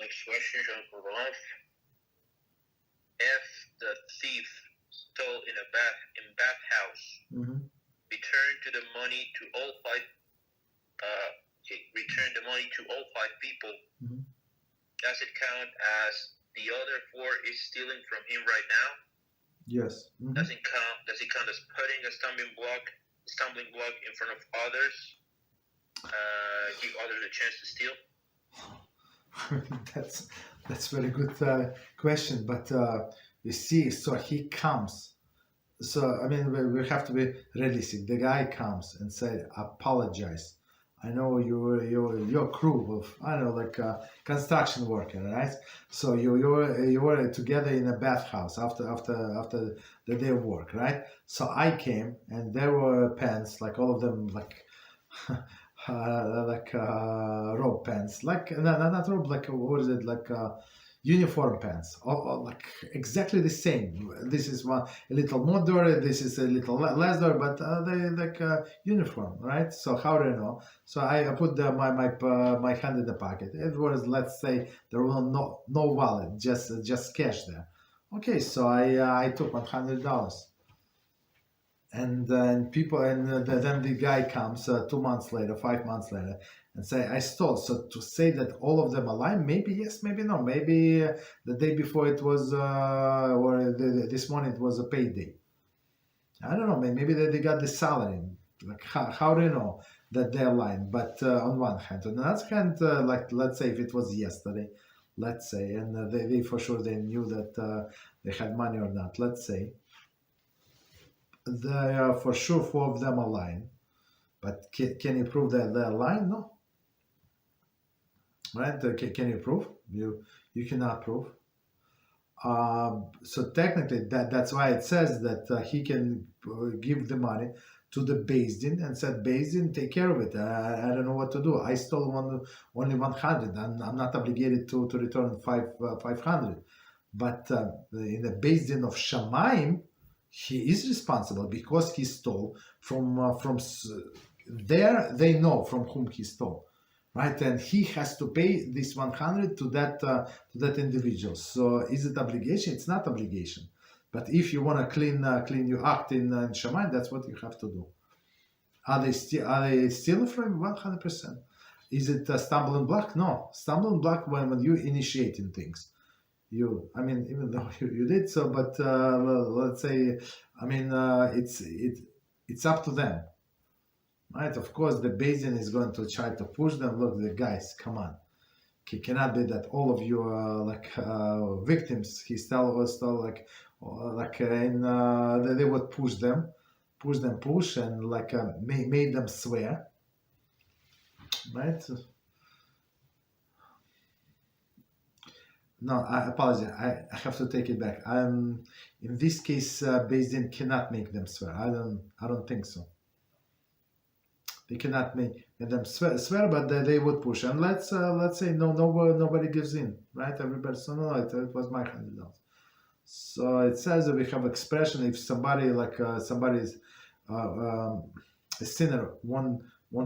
next question, Jean-Paul. If the thief stole in bathhouse, return the money to all five people. Does it count as the other four is stealing from him right now? Yes. Does it count as putting a stumbling block in front of others? Give others a chance to steal? That's very good question, but you see, so he comes. So I mean, we have to be realistic. The guy comes and say, "Apologize. I know your crew of construction worker, right? So you were together in a bathhouse after the day of work, right? So I came and there were pants, like all of them, robe pants, not robe, what is it, uniform pants, like exactly the same. This is one a little more dirty, this is a little less dirty, but they uniform, right? So how do I know? So I put my hand in the pocket. It was, let's say, there was no wallet, just cash there. Okay, so I took $100. And then then the guy comes 2 months later, 5 months later, and say, I stole. So to say that all of them are lying, maybe yes, maybe no. Maybe the day before it was, this morning it was a payday. I don't know. Maybe they got the salary. Like how do you know that they're lying? But on one hand, on the other hand, let's say if it was yesterday, let's say, and they for sure they knew that they had money or not. Let's say. They are for sure 4 of them are lying, but can you prove that they're lying? No, right? Can you prove? You cannot prove. So technically, that's why it says that he can give the money to the Beis Din and said, Beis Din, take care of it. I don't know what to do. I stole only 100. I'm not obligated to return 500. But in the Beis Din of Shamayim, he is responsible because he stole from there. They know from whom he stole, right? And he has to pay this 100 to that individual. So is it obligation? It's not obligation. But if you want to clean your act in Shamayim, that's what you have to do. Are they stealing from 100%? Is it a stumbling block? No, stumbling block when you initiating things. Even though you did so, but let's say, it's up to them, right? Of course, the Beis Din is going to try to push them. Look, the guys, come on. It cannot be that all of you are victims. He still they would push them, and made them swear, right? No, I apologize. I have to take it back. In this case, Beis Din cannot make them swear. I don't think so. They cannot make them swear, but they would push. And let's say nobody gives in, right? Everybody says no, it was my $100. So it says that we have expression if somebody somebody's a sinner want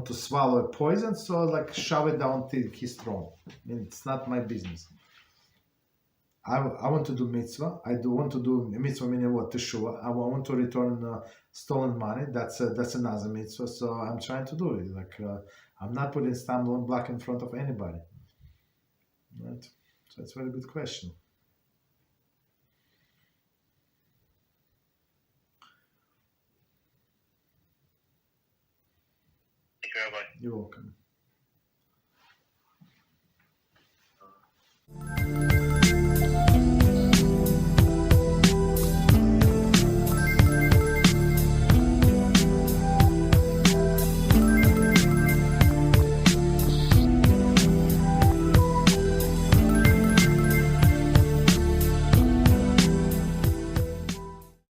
to swallow a poison, so shove it down his throat. It's not my business. I want to do mitzvah. I do want to do mitzvah, meaning what? Teshuvah. I want to return stolen money. That's another mitzvah. So I'm trying to do it. I'm not putting stumbling block in front of anybody. Right? So that's a very good question. Thank you, Rabbi. You're welcome.